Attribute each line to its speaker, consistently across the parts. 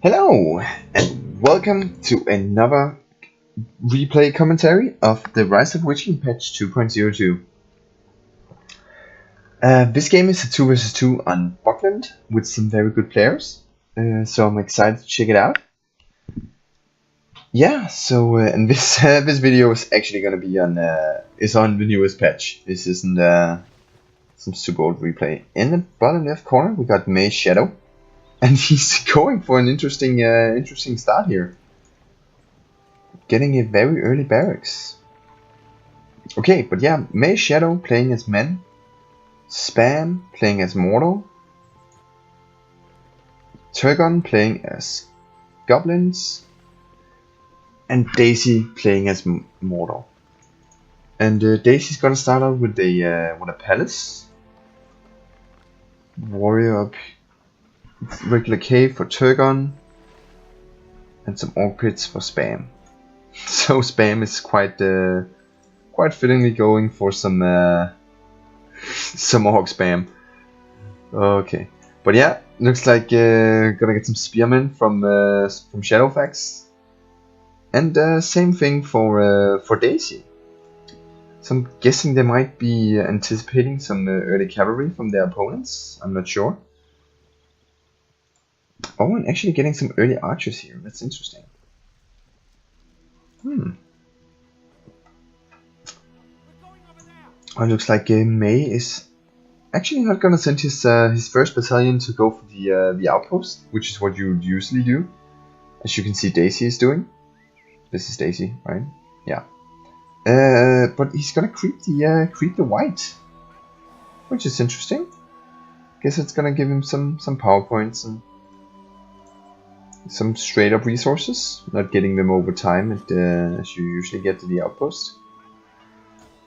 Speaker 1: Hello, and welcome to another replay commentary of the RotWK patch 2.02. This game is a 2 vs 2 on Buckland with some very good players, so I'm excited to check it out. Yeah, so and this this video is actually gonna be on the newest patch. This isn't some super old replay. In the bottom left corner, we got May Shadow. And he's going for an interesting start here. Getting a very early barracks. Okay, but yeah, May Shadow playing as men. Spam playing as mortal. Turgon playing as goblins. And Daisy playing as mortal. And Daisy's gonna start out with a palace. Warrior up. Regular cave for Turgon and some orc pits for Spam. So Spam is quite fittingly going for some orc spam. Okay, but yeah, looks like gonna get some spearmen from Shadowfax, and same thing for Daisy. So I'm guessing they might be anticipating some early cavalry from their opponents. I'm not sure. Oh, and actually getting some early archers here. That's interesting. It looks like May is actually not gonna send his first battalion to go for the outpost, which is what you usually do. As you can see, Daisy is doing. This is Daisy, right? Yeah. But he's gonna creep the white, which is interesting. Guess it's gonna give him some power points and some straight up resources, not getting them over time as you usually get to the outpost.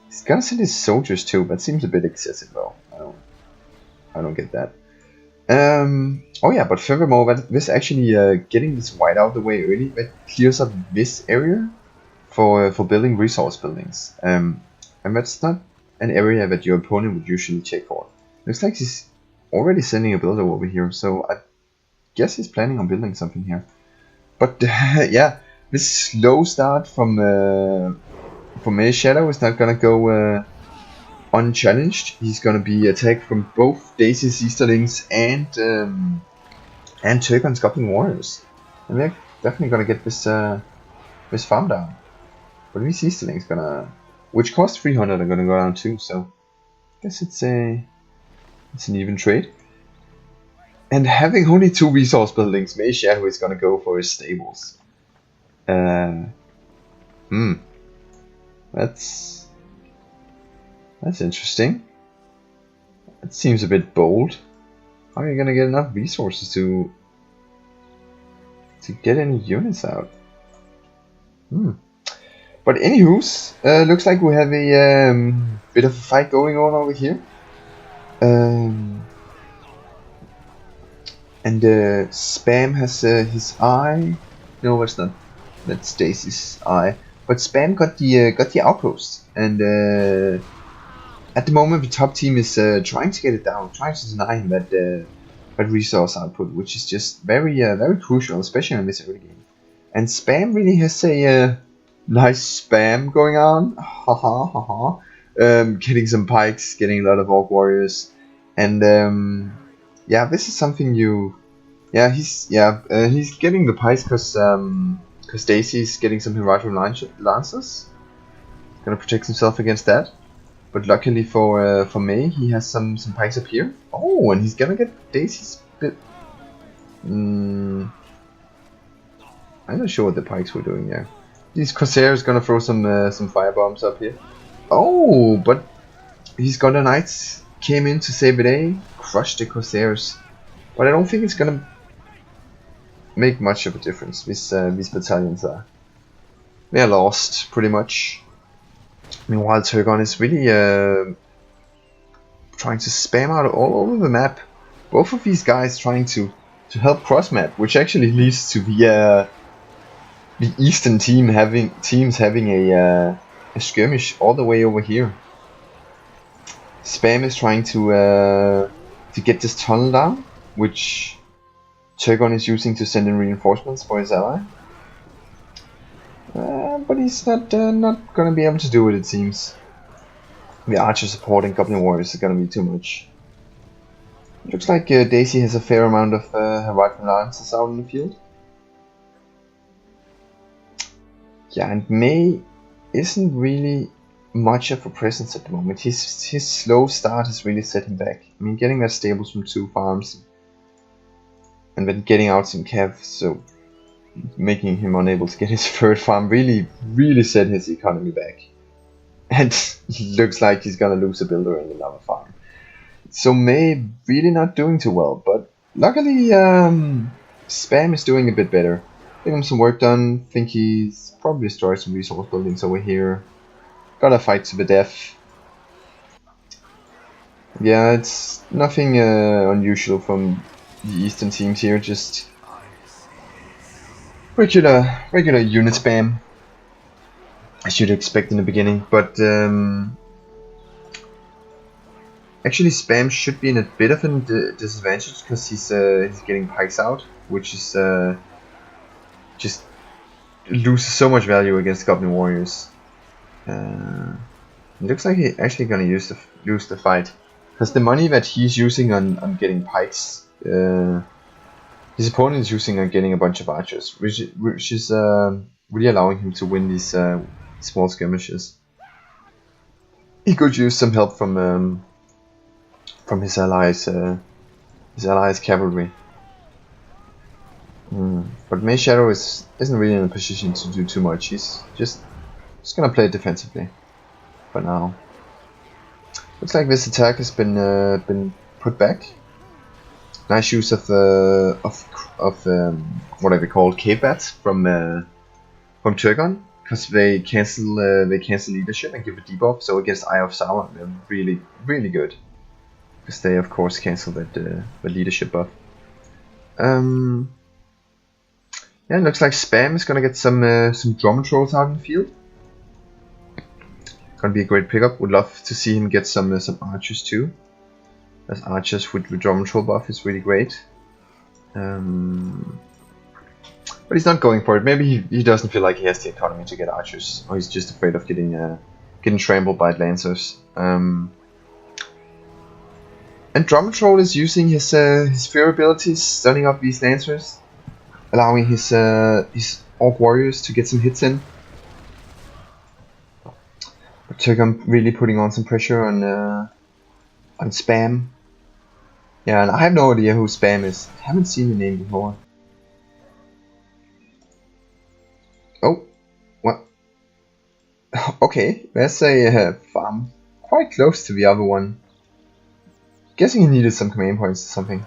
Speaker 1: He's gonna send his soldiers too, but seems a bit excessive though. I don't get that. Oh yeah, but furthermore, this actually getting this white out of the way early, that clears up this area for building resource buildings. And that's not an area that your opponent would usually check for. Looks like he's already sending a builder over here, so I guess he's planning on building something here. But yeah, this slow start from May Shadow is not gonna go unchallenged. He's gonna be attacked from both Daisy's Easterlings and Turgon's Goblin Warriors, and they're definitely gonna get this farm down. But these Easterlings gonna, which cost 300, are gonna go down too. So I guess it's an even trade. And having only 2 resource buildings, May Shadow is gonna go for his stables. That's interesting. That seems a bit bold. How are you gonna get enough resources to get any units out? But anywho's, looks like we have a bit of a fight going on over here. And Spam has his eye. No, that's not. That's Daisy's eye. But Spam got the outpost, and at the moment the top team is trying to get it down, trying to deny him that resource output, which is just very crucial, especially in this early game. And Spam really has a nice spam going on. Getting some pikes, getting a lot of orc warriors, and yeah, this is something you. Yeah, he's getting the pikes because Daisy's getting some Hierarchical Lancers. Gonna protect himself against that. But luckily for May, he has some pikes up here. Oh, and he's gonna get Daisy's bit. I'm not sure what the pikes were doing there. These Corsairs gonna throw some firebombs up here. Oh, but he's got the Knights came in to save the day, crushed the Corsairs. But I don't think it's gonna make much of a difference. These battalions they're lost pretty much. Meanwhile, Turgon is really trying to spam out all over the map. Both of these guys trying to help cross map, which actually leads to the eastern teams having a skirmish all the way over here. Spam is trying to get this tunnel down, which Turgon is using to send in reinforcements for his ally. But he's not gonna be able to do it, it seems. The archer supporting Goblin Warriors is gonna be too much. Looks like Daisy has a fair amount of her rifle lances out in the field. Yeah, and May isn't really much of a presence at the moment. His slow start has really set him back. I mean, getting that stables from 2 farms and then getting out some cav, so making him unable to get his 3rd farm really set his economy back. And looks like he's gonna lose a builder in another farm. So May really not doing too well, but luckily Spam is doing a bit better. Getting him some work done. Think he's probably destroyed some resource buildings over here. Gotta fight to the death. Yeah, it's nothing unusual from the eastern teams here, just regular unit spam, as you'd expect in the beginning. But actually Spam should be in a bit of a disadvantage because he's getting pikes out, which is just loses so much value against Goblin Warriors. It looks like he's actually gonna lose the fight, because the money that he's using on getting pikes, his opponent is using on getting a bunch of archers, which is really allowing him to win these small skirmishes. He could use some help from his allies cavalry. But May Shadow isn't really in a position to do too much. He's just gonna play it defensively for now. Looks like this attack has been put back. Nice use of what are they called, cave bats from Turgon, because they cancel leadership and give a debuff. So against Eye of Sauron, they're really good, because they of course cancel the leadership buff. Yeah, it looks like Spam is gonna get some drum trolls out in the field. Gonna be a great pickup. Would love to see him get some archers too, as archers with the drum troll buff is really great. But he's not going for it. Maybe he doesn't feel like he has the economy to get archers, or he's just afraid of getting trampled by lancers. And drum troll is using his fear abilities, stunning up these lancers, allowing his orc warriors to get some hits in. But Turgon really putting on some pressure on Spam. Yeah, and I have no idea who Spam is. I haven't seen the name before. Oh, what? Okay, there's a farm quite close to the other one. Guessing he needed some command points or something.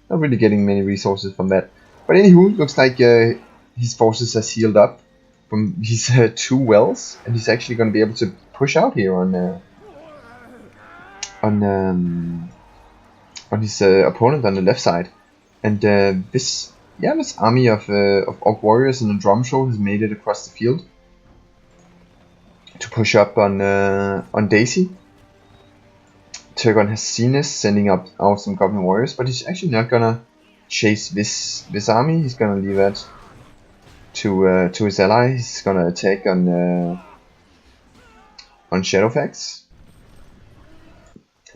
Speaker 1: Not really getting many resources from that. But anywho, looks like his forces has healed up from his 2 wells, and he's actually going to be able to push out here on his opponent on the left side. And this army of orc warriors and a drum show has made it across the field to push up on Daisy. Turgon has seen this, sending out some goblin warriors, but he's actually not gonna chase this army. He's gonna leave that to his ally. He's gonna attack on Shadowfax.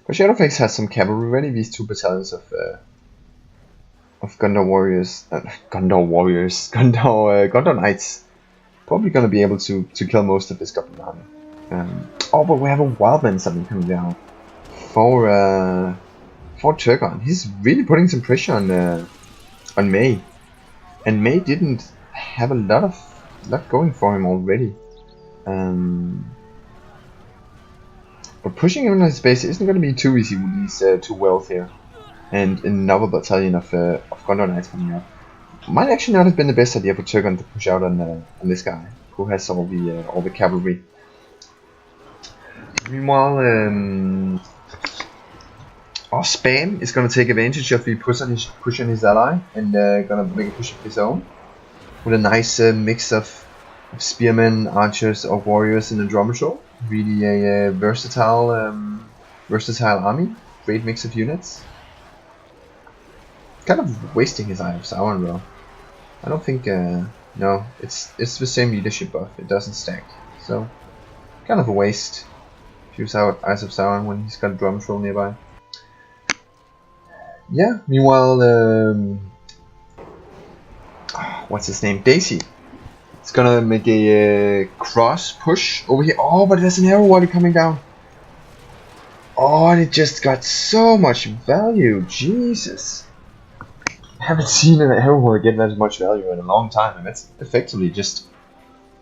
Speaker 1: But Shadowfax has some cavalry ready. These 2 battalions of Gondor warriors, Gondor knights, probably gonna be able to kill most of this goblin army. Oh, but we have a wildman something coming down for Turgon. He's really putting some pressure on May, and May didn't have a lot going for him already. But pushing him in his base isn't going to be too easy with these 2 wells here, and another battalion of Gondor knights coming up. Might actually not have been the best idea for Turgon to push out on this guy who has all the cavalry. Meanwhile, Spam is going to take advantage of the push on his ally, and going to make a push of his own with a nice mix of spearmen, archers, or warriors in a drum show. Really a versatile army. Great mix of units. kind of wasting his Eye of Sauron though. I don't think, no, it's the same leadership buff, it doesn't stack. So, kind of a waste to use out Eyes of Sauron when he's got a Drum Troll nearby. Yeah, meanwhile, what's his name? Daisy. It's gonna make a cross push over here. Oh, but there's an arrow water coming down. Oh, and it just got so much value. Jesus. I haven't seen an arrow water get that much value in a long time, and that's effectively just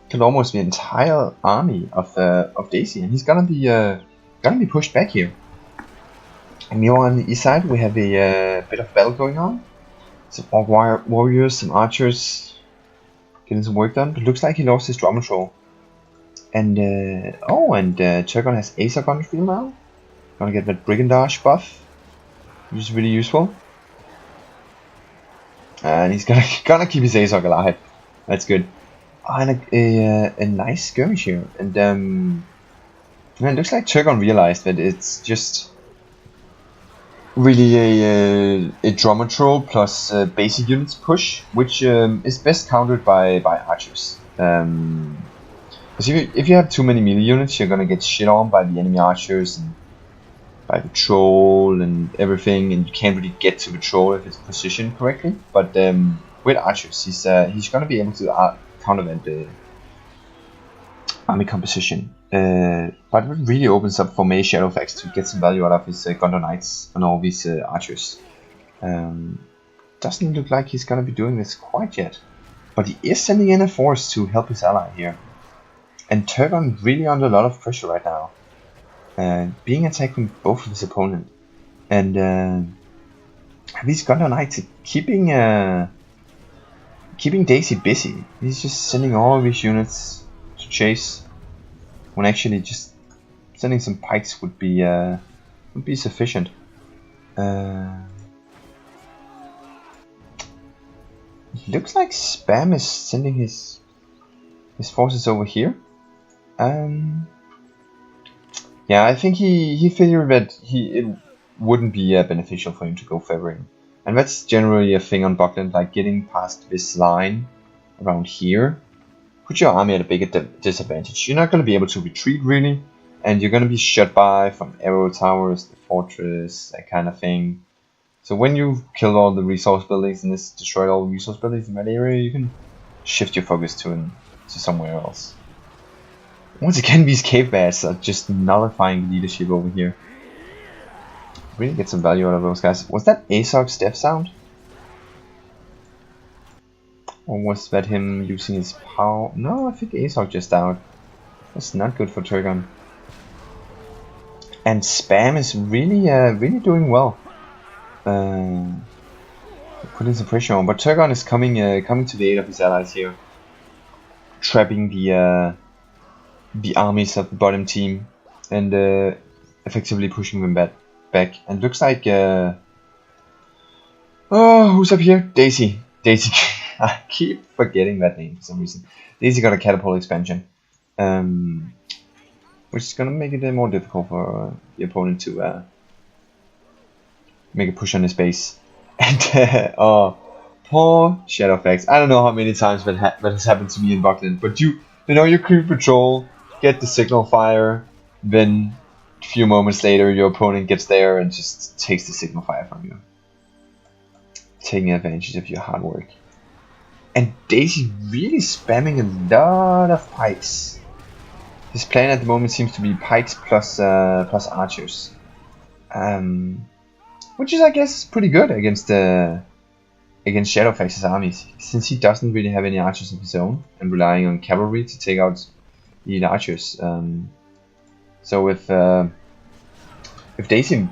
Speaker 1: killed almost the entire army of Daisy, and he's gonna be pushed back here. And meanwhile on the east side we have a bit of battle going on. Some Orc warriors, some archers getting some work done, but looks like he lost his Drum Troll. And Turgon has Azog on the field now. Gonna get that Brigandage buff, which is really useful. And he's gonna keep his Azog alive. That's good. And a nice skirmish here. And it looks like Turgon realized that it's just really a Drummer Troll plus basic units push, which is best countered by archers. Because if you have too many melee units, you're gonna get shit on by the enemy archers and by the troll and everything, and you can't really get to the troll if it's positioned correctly. But with archers, he's gonna be able to counter that army composition. But it really opens up for May Shadowfax to get some value out of his Gondor Knights and all these archers. Doesn't look like he's gonna be doing this quite yet, but he is sending in a force to help his ally here. And Turgon really under a lot of pressure right now, being attacked from both of his opponent. And these Gondor Knights are keeping Daisy busy. He's just sending all of his units to chase, when actually just sending some pikes would be sufficient. It looks like Spam is sending his forces over here. Yeah, I think he figured that it wouldn't be beneficial for him to go favoring, and that's generally a thing on Buckland, like getting past this line around here. Put your army at a bigger disadvantage. You're not going to be able to retreat really, and you're going to be shot by from arrow towers, the fortress, that kind of thing. So when you've killed all the resource buildings and this destroyed all the resource buildings in that area, you can shift your focus to somewhere else. Once again, these cave bears are just nullifying leadership over here. Really get some value out of those guys. Was that Azog's death sound? Or was that him using his power? No, I think Azog just died. That's not good for Turgon. And Spam is really doing well. Putting some pressure on, but Turgon is coming to the aid of his allies here, trapping the armies of the bottom team and effectively pushing them back. And looks like oh, who's up here? Daisy. I keep forgetting that name for some reason. Daisy got a catapult expansion, which is gonna make it more difficult for the opponent to make a push on his base. And oh, poor Shadowfax. I don't know how many times that has happened to me in Buckland, but you know, you creep patrol, get the signal fire, then a few moments later your opponent gets there and just takes the signal fire from you, taking advantage of your hard work. And Daisy really spamming a lot of pikes. His plan at the moment seems to be pikes plus archers, which is, I guess, pretty good against Shadowfax's armies, since he doesn't really have any archers of his own and relying on cavalry to take out the archers. So if Daisy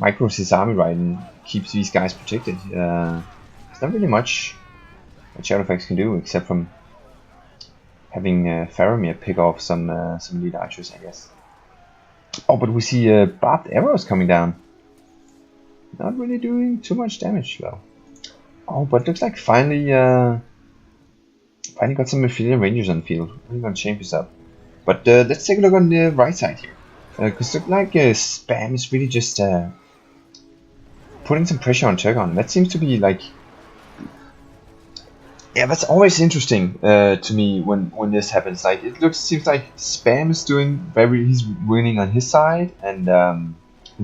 Speaker 1: micros his army right and keeps these guys protected, there's not really much that Shadowfax can do except from having Faramir pick off some lead archers, I guess. Oh, but we see barbed arrows coming down. Not really doing too much damage though. Oh, but looks like finally got some Aphelion Rangers on the field. We're gonna change this up. But let's take a look on the right side here. Because look like Spam is really just putting some pressure on Turgon. That seems to be like, yeah, that's always interesting to me when this happens. Like seems like Spam is he's winning on his side, and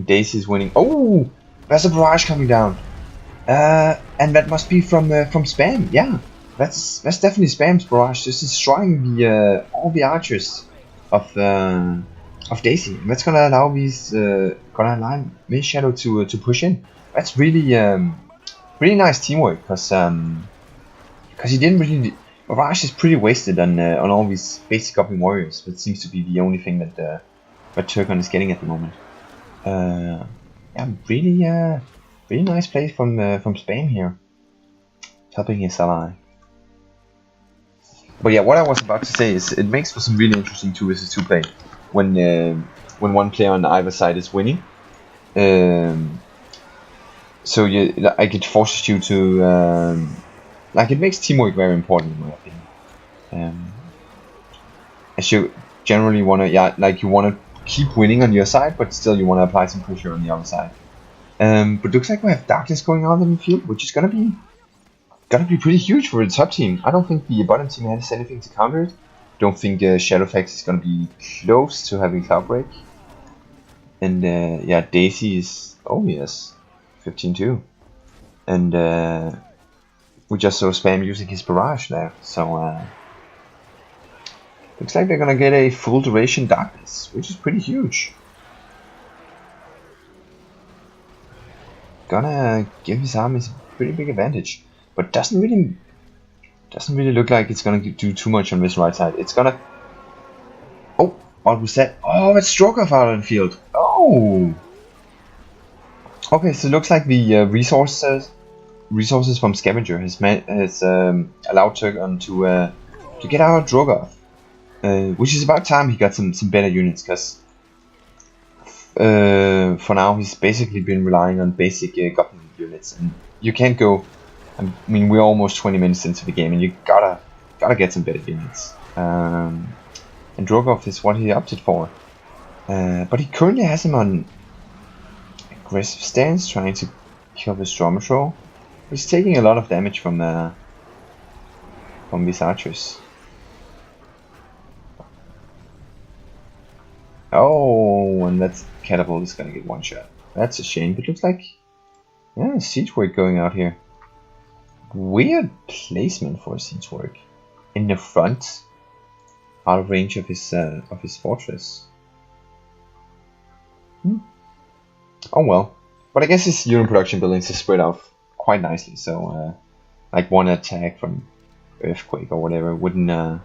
Speaker 1: Daisy's winning. Oh, there's a barrage coming down, and that must be from Spam. Yeah, that's definitely Spam's barrage. This is destroying the all the archers of Daisy. And that's gonna allow Mage Shadow to push in. That's really really nice teamwork, because he didn't really. Barrage is pretty wasted on all these basic upping warriors. That seems to be the only thing that Turgon is getting at the moment. Yeah, really nice play from Spam here, helping his ally. But yeah, what I was about to say is it makes for some really interesting 2 vs 2 play when one player on either side is winning. So it forces you to it makes teamwork very important in my opinion. As you generally wanna you wanna keep winning on your side, but still you wanna apply some pressure on the other side. But looks like we have darkness going on in the field, which is gonna be pretty huge for the top team. I don't think the bottom team has anything to counter it. Don't think Shadowfax is gonna be close to having Cloudbreak. And yeah, Daisy is 15-2, and we just saw Spam using his barrage there. So looks like they're gonna get a full duration darkness, which is pretty huge. Gonna give his armies a pretty big advantage, but doesn't really look like it's gonna do too much on this right side. It's gonna. Oh, what was that? Oh, it's Strogoff out on the field. Oh. Okay, so it looks like the resources from Scavenger has allowed Turgon to get out of Drogoth, which is about time he got some better units, because for now he's basically been relying on basic goblin units, and you can't go. I mean, we're almost 20 minutes into the game, and you gotta get some better units. And Drogoth is what he opted for, but he currently has him on aggressive stance, trying to kill the Storm Patrol. He's taking a lot of damage from these archers. Oh, and that catapult is gonna get one shot. That's a shame. But looks like, yeah, siege work going out here. Weird placement for siege work in the front, out of range of his fortress. Oh well. But I guess his unit production buildings is spread out quite nicely, so like one attack from Earthquake or whatever wouldn't not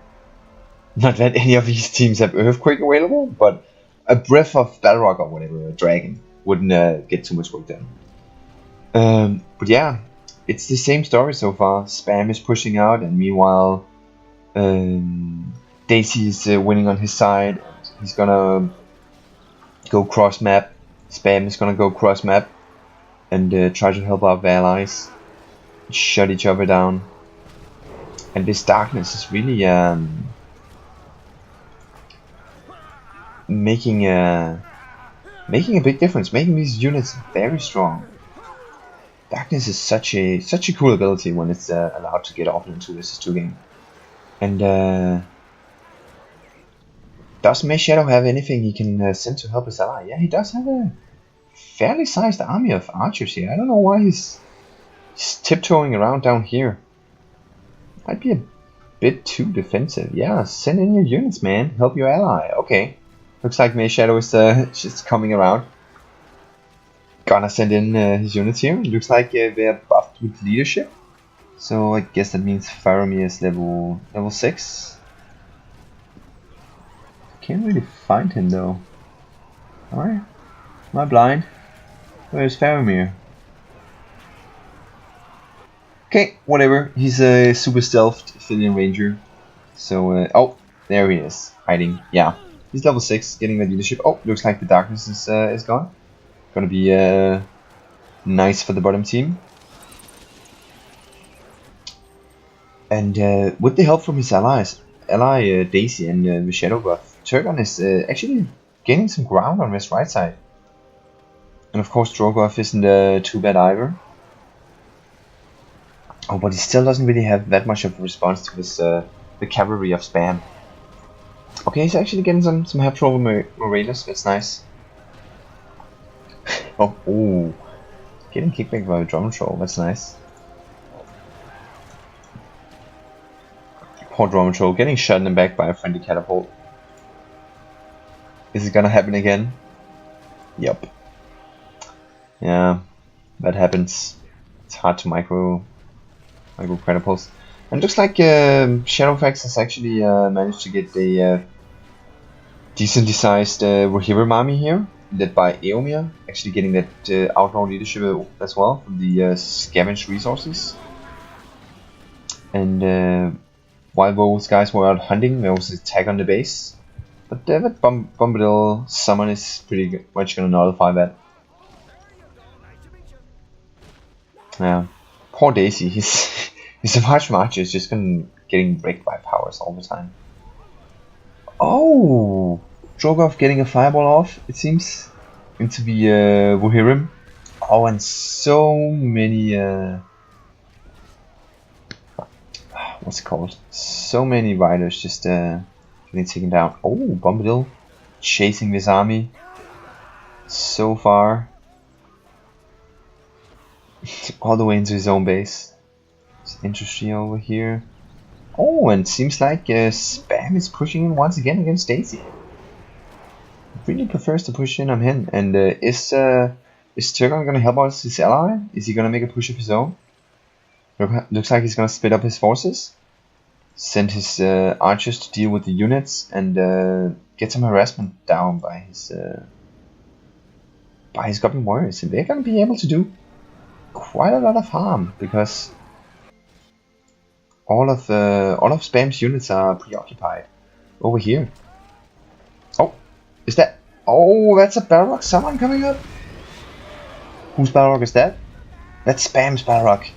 Speaker 1: that any of these teams have Earthquake available, but a Breath of Balrog or whatever, a Dragon, wouldn't get too much work done. But yeah, it's the same story so far. Spam is pushing out, and meanwhile Daisy is winning on his side. He's gonna go cross map. Spam is gonna go cross map and try to help out the allies, shut each other down. And this darkness is really making a big difference, making these units very strong. Darkness is such a cool ability when it's allowed to get off into this 2 game. And does Mage Shadow have anything he can send to help his ally? Yeah, he does have a fairly sized army of archers here. I don't know why he's tiptoeing around down here. Might be a bit too defensive. Yeah, send in your units, man. Help your ally. Okay. Looks like Mage Shadow is just coming around. Gonna send in his units here. Looks like they're buffed with leadership. So I guess that means Faramir is level 6. Can't really find him though. Alright. Am I blind? Where's Faramir? Okay, whatever. He's a super stealthed Athenian Ranger. So, oh, there he is, hiding. Yeah, he's level 6, getting the leadership. Oh, looks like the darkness is gone. Gonna be nice for the bottom team. And with the help from his ally Daisy and the Shadow buff, Turgon is actually gaining some ground on his right side. And of course Drogoth isn't too bad either. Oh, but he still doesn't really have that much of a response to his the cavalry of spam. Okay, he's actually getting some help from Morales, that's nice. Oh, ooh. Getting kickback by a drum troll, that's nice. Poor drum troll, getting shot in the back by a friendly catapult. Is it gonna happen again? Yup. Yeah, that happens. It's hard to micro catapults. And looks like Shadowfax has actually managed to get a decently sized Rohirrim army here, led by Eomer, actually getting that outlaw leadership as well from the scavenged resources. And while those guys were out hunting, there was an attack on the base. But that Bombadil summon is pretty much gonna nullify that. Yeah, poor Daisy. His Savage March is just getting wrecked by powers all the time. Oh, Drogoth getting a fireball off, it seems, into the Rohirrim. Oh, and so many what's it called? So many riders just getting taken down. Oh, Bombadil chasing this army so far, all the way into his own base. It's interesting over here. Oh, and it seems like Spam is pushing in once again against Daisy. Really prefers to push in on him. And is Turgon gonna help out his ally? Is he gonna make a push of his own? Looks like he's gonna split up his forces, send his archers to deal with the units, and get some harassment down by his goblin warriors. And they're gonna be able to do quite a lot of harm because all of Spam's units are preoccupied over here. Oh, is that? Oh, that's a Balrog summon coming up. Whose Balrog is that? That's Spam's Balrog.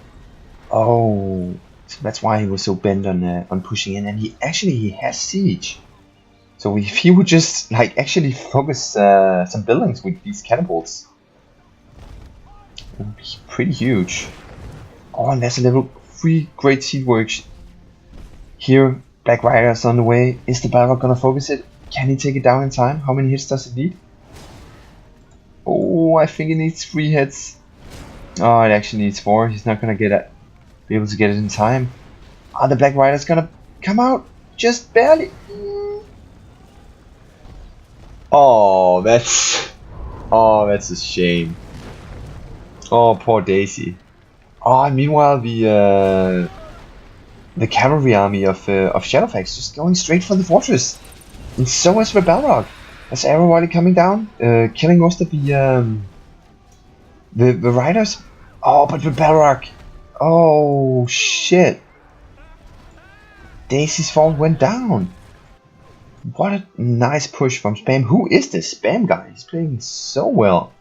Speaker 1: Oh, so that's why he was so bent on pushing in, and he has siege. So if he would just like actually focus some buildings with these catapults, it would be pretty huge. Oh, and there's a level 3 great seed works here. Black Riders on the way. Is the Balrog gonna focus it? Can he take it down in time? How many hits does it need? Oh, I think it needs 3 hits. Oh, it actually needs 4. He's not gonna be able to get it in time. Ah, the Black Rider's gonna come out just barely. Oh, that's a shame. Oh, poor Daisy. Oh, and meanwhile the cavalry army of Shadowfax just going straight for the fortress, and so is the Balrog. There's everybody coming down, killing most of the riders. Oh, but the Balrog. Oh shit! Daisy's fort went down. What a nice push from Spam. Who is this Spam guy? He's playing so well.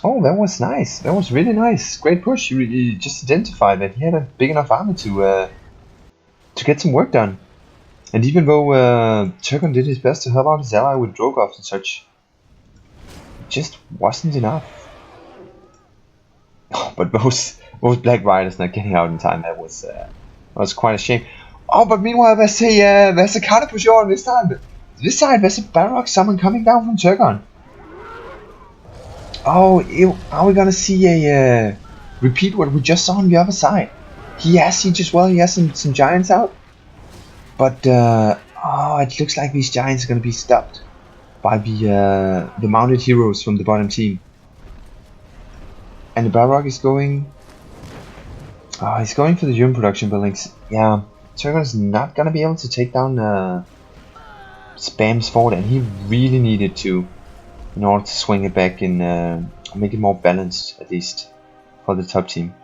Speaker 1: Oh, that was nice. That was really nice. Great push. He just identified that he had a big enough army to get some work done. And even though Turgon did his best to help out his ally with Drogoth and such, it just wasn't enough. Oh, but those Black Riders not getting out in time, that was quite a shame. Oh, but meanwhile there's a counter push on this time. This side there's a Balrog summon coming down from Turgon. Oh, are we gonna see a repeat what we just saw on the other side? He has siege as well. He has some giants out, but oh, it looks like these giants are gonna be stopped by the mounted heroes from the bottom team. And the Balrog is going. Oh, he's going for the Urim production buildings. Yeah, Turgon is not gonna be able to take down Spam's fort, and he really needed to, in order to swing it back and make it more balanced, at least for the top team.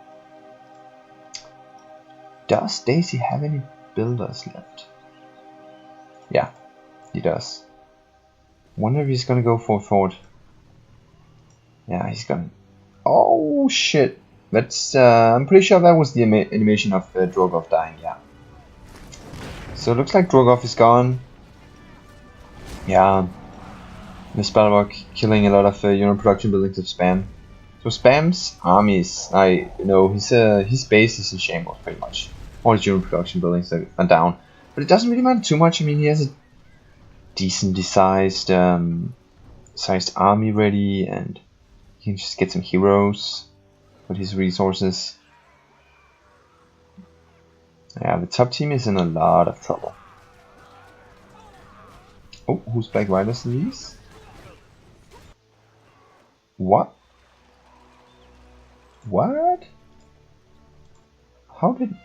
Speaker 1: Does Daisy have any builders left? Yeah, he does. Wonder if he's gonna go for a fort. Yeah, he's gonna. Oh shit! That's I'm pretty sure that was the animation of Drogoth dying. Yeah. So it looks like Drogoth is gone. Yeah. Miss Balrog killing a lot of unit production buildings of spam. So spam's armies, his base is in shambles pretty much. All his unit production buildings are down, but it doesn't really matter too much. I mean, he has a decently sized army ready, and he can just get some heroes with his resources. Yeah, the top team is in a lot of trouble. Oh, who's Black Riders in these? What? What? How did...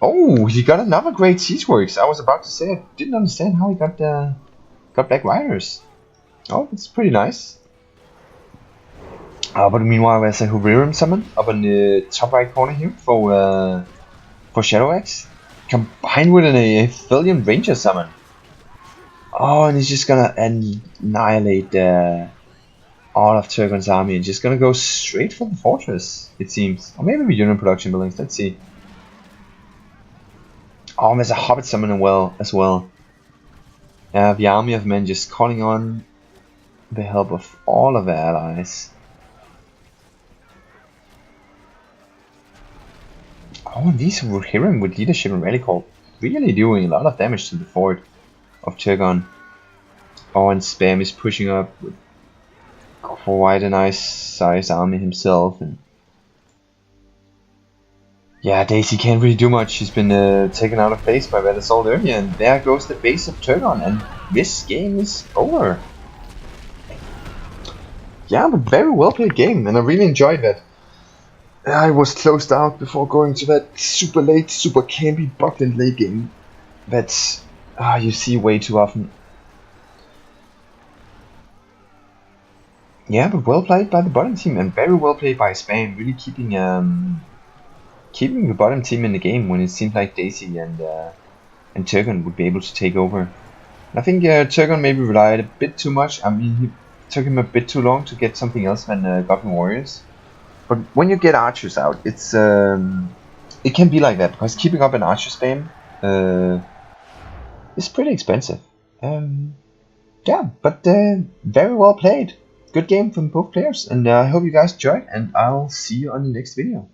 Speaker 1: Oh, he got another great siege works. I was about to say I didn't understand how he got Black Riders. Oh, it's pretty nice. But meanwhile, there's a Hurrirum summon up on the top right corner here for Shadow Axe, combined with an Aphelion Ranger summon. Oh, and he's just gonna annihilate all of Turgon's army and just gonna go straight for the fortress, it seems. Or maybe the unit production buildings, let's see. Oh, there's a Hobbit summon as well. The army of men just calling on the help of all of their allies. Oh, and these Rohirrim with leadership and rally call really doing a lot of damage to the fort of Turgon. Oh, and Spam is pushing up with quite a nice sized army himself. And yeah, Daisy can't really do much. She's been taken out of base by that assault earlier, and there goes the base of Turgon, and this game is over. Yeah, but very well played game, and I really enjoyed that. I was closed out before going to that super late, super campy Buckland late game that you see way too often. Yeah, but well played by the bottom team, and very well played by Spam, really keeping the bottom team in the game when it seemed like Daisy and Turgon would be able to take over. And I think Turgon maybe relied a bit too much. I mean, he took him a bit too long to get something else than Goblin Warriors. But when you get archers out, it can be like that, because keeping up an archer spam is pretty expensive. Yeah, but very well played. Good game from both players, and I hope you guys enjoyed, and I'll see you on the next video.